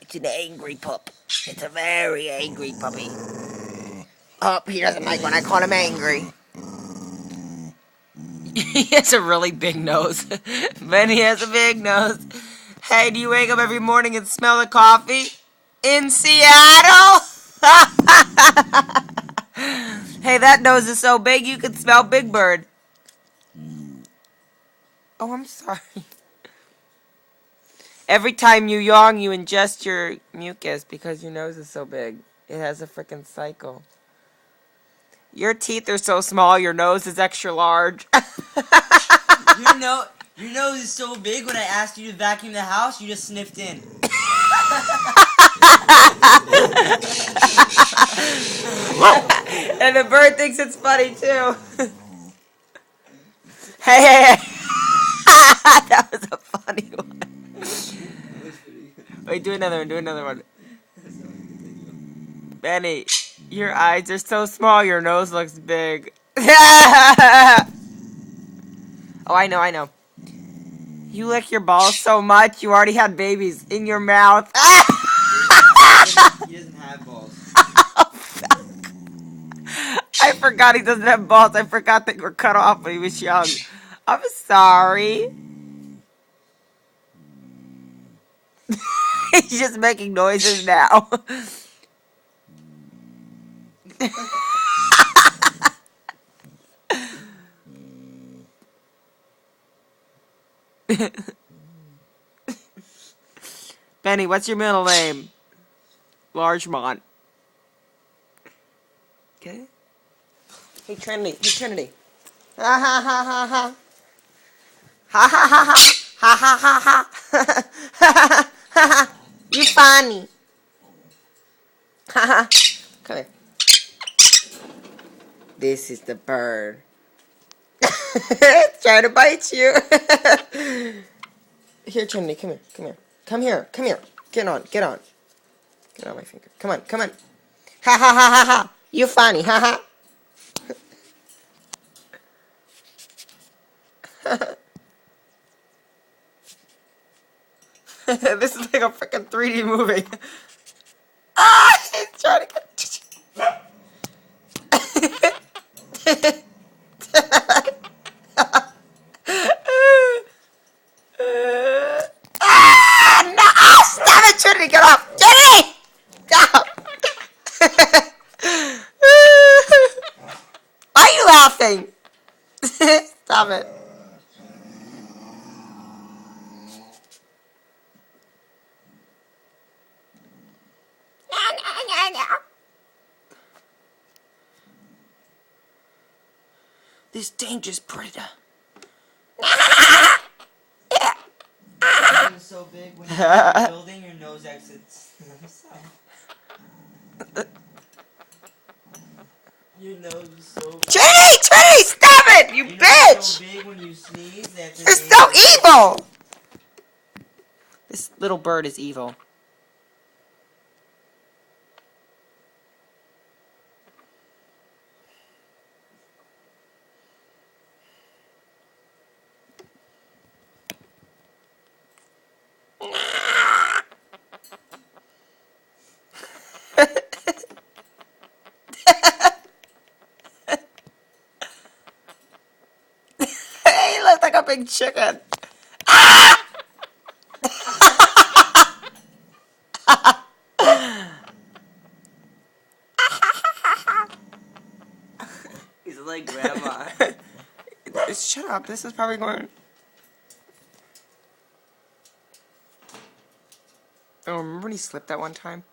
It's an angry pup. It's a very angry puppy. Oh, he doesn't like when I call him angry. He has a really big nose. Benny has a big nose. Hey, do you wake up every morning and smell the coffee? In Seattle? Hey, that nose is so big you can smell Big Bird. Oh, I'm sorry. Every time you yawn, you ingest your mucus because your nose is so big. It has a freaking cycle. Your teeth are so small, your nose is extra large. Your nose is so big. When I asked you to vacuum the house, you just sniffed in. And the bird thinks it's funny too. Hey. That was a funny one. Wait, do another one. Benny, your eyes are so small, your nose looks big. Oh, I know. You lick your balls so much, you already had babies in your mouth. He doesn't have balls. I forgot he doesn't have balls. I forgot they were cut off when he was young. I'm sorry. He's just making noises now. Benny, what's your middle name? Largemont. Okay. Hey Trinity. Ha ha ha ha ha. Ha ha ha ha. Ha ha ha ha. Ha ha ha. You funny. Ha ha. Come here. This is the bird. It's trying to bite you. Here, Trinity, come here. Get on. Get on my finger. Come on. Ha ha ha ha ha. You funny, ha ha. This is like a freaking 3D movie. Ah, he's trying to get. No! Stop it, Trinity! Get off! Trinity! Stop! Why are you laughing? Stop it. This dangerous predator. Your nose is so big when you're in a building, your nose exits. Your nose is so big. Trinity, stop it, you Your nose is bitch! so big when you sneeze that You're so evil! This little bird is evil. He looks like a big chicken. He's like grandma. Shut up, this is probably going... Oh, remember when he slipped that one time?